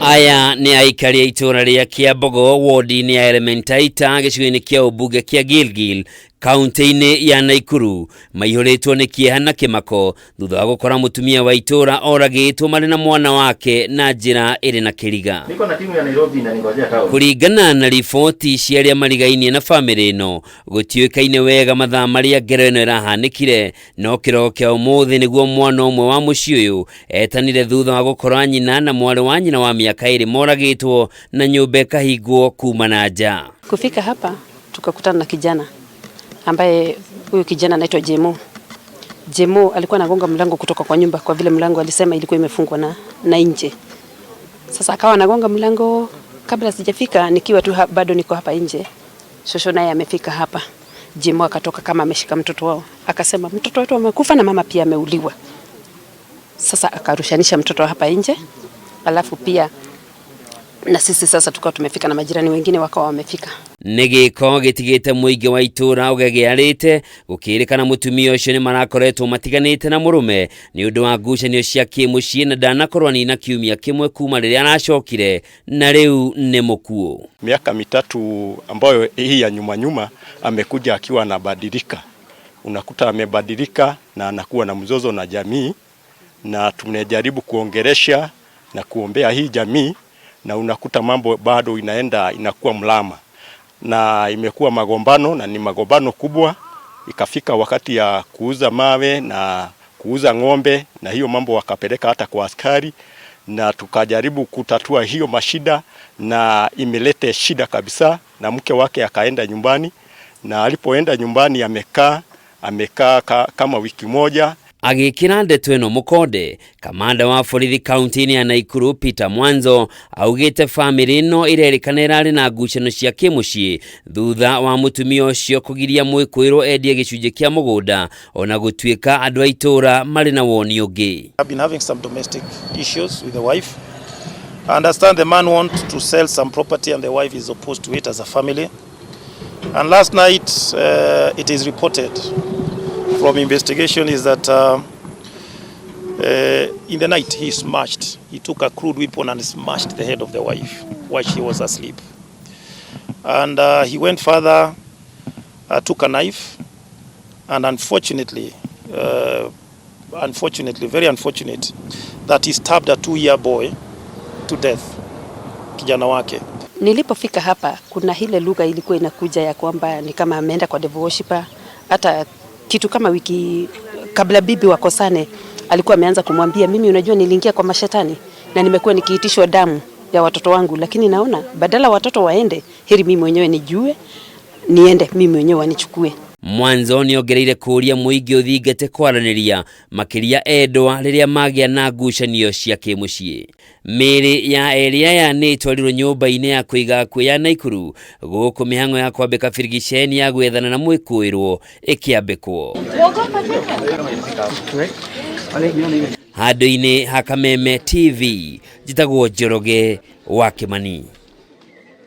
Aya ni aikari ituura ria Kiambogo wadi ni Elementaita gicigo-ini kia umbuge kia Gilgil kaunti-ini ya Naikuru maihoretwo ni kieha na kimako thutha wa gukora mutumia wa ituura oragitwo mari na mwana wake na njira iri na kiriga. Niko na timu ya Nairobi na ningojea tauni. Kuringana na riboti cia aria marigainie na family ino gutiuikaine wega mathaa maria ngero ino irahanikire no kiroko kia umuthi niguo mwana umwe wa mucii uyu etanire thutha wa gukora nyina na mwari wa nyina wa miaka iri moragitwo na nyumba ikahingwo kuma na nja. Kufika hapa tukakutana na kijana ambaye huyu kijana anaitwa Jemo alikuwa anagonga mlango kutoka kwa nyumba kwa vile mlango alisema ilikuwa imefungwa na nje. Sasa akawa anagonga mlango, kabla sijafika nikiwa tu bado niko hapa nje. Shosho naye amefika hapa. Jemo akatoka kama ameshika mtoto wao. Akasema mtoto wetu amekufa na mama pia ameuliwa. Sasa akarushanisha mtoto hapa nje. Alafu pia na sisi sasa tukao tumefika na majirani wengine wakawa wamefika. Nigiko gitigite muingi wa itura ugegiarite gukirikana mutumia ucio ni marakoretwo matiganite na murume ni undu wa ngucanio cia kimucii na ndanakorwo ni na kiumia kimwe kuma riria aracokire na riu ni mukuo. Miaka mitatu ambayo hii ya nyuma amekuja akiwa anabadilika. Unakuta amebadilika na anakuwa na mzozo na jamii, na tunajaribu kuongeresha na kuombea hii jamii, na unakuta mambo bado inakuwa mlama. Na imekuwa magombano na ni magombano kubwa, ikafika wakati ya kuuza mawe na kuuza ng'ombe, na hiyo mambo wakapeleka hata kwa askari, na tukajaribu kutatua hiyo mashida na imelete shida kabisa, na mke wake akaenda nyumbani, na alipoenda nyumbani amekaa kama wiki moja. Agikira ndeto ino mukonde kamanda wa borithi kaunti-ini ya Naikuru Peter Mwanzo augite family ino irerikana irari na ngucanio cia kimucii thutha wa mutumia ucio kugiria mwikuiro endie gicunje kia mugunda ona gutuika andu a itura mari na woni ungi. I've been having some domestic issues with the wife. I understand the man wants to sell some property and the wife is opposed to it as a family. And last night it is reported from investigation is that in the night he took a crude weapon and smashed the head of the wife while she was asleep. And he went further, took a knife, and unfortunately, very unfortunate, that he stabbed a 2-year boy to death, kijana wake. Nilipofika hapa kuna ile lugha ilikuwa inakuja ya kwamba ni kama ameenda kwa devil worshipper. Hata kitu kama wiki kabla bibi wakosane alikuwa ameanza kumwambia mimi unajua niliingia kwa mashetani na nimekuwa nikiitishwa damu ya watoto wangu, lakini naona badala watoto waende heri mimi mwenyewe nijue niende mimi mwenyewe wanichukue. Mwanzo ni ogereire kuria muingi uthingate kwaraniria makiria endwa riria magia na ngucanio cia kimucii. Miri ya eria ya nitwarirwo nyumba-ini ya kuiga kwe ya Naikuru guku mihango ya kwambika firigisheni ya gwethana na mwikuirwo ikiambikwo handu-ini ha Kameme TV. Njitagwo Njoroge wa Kimani.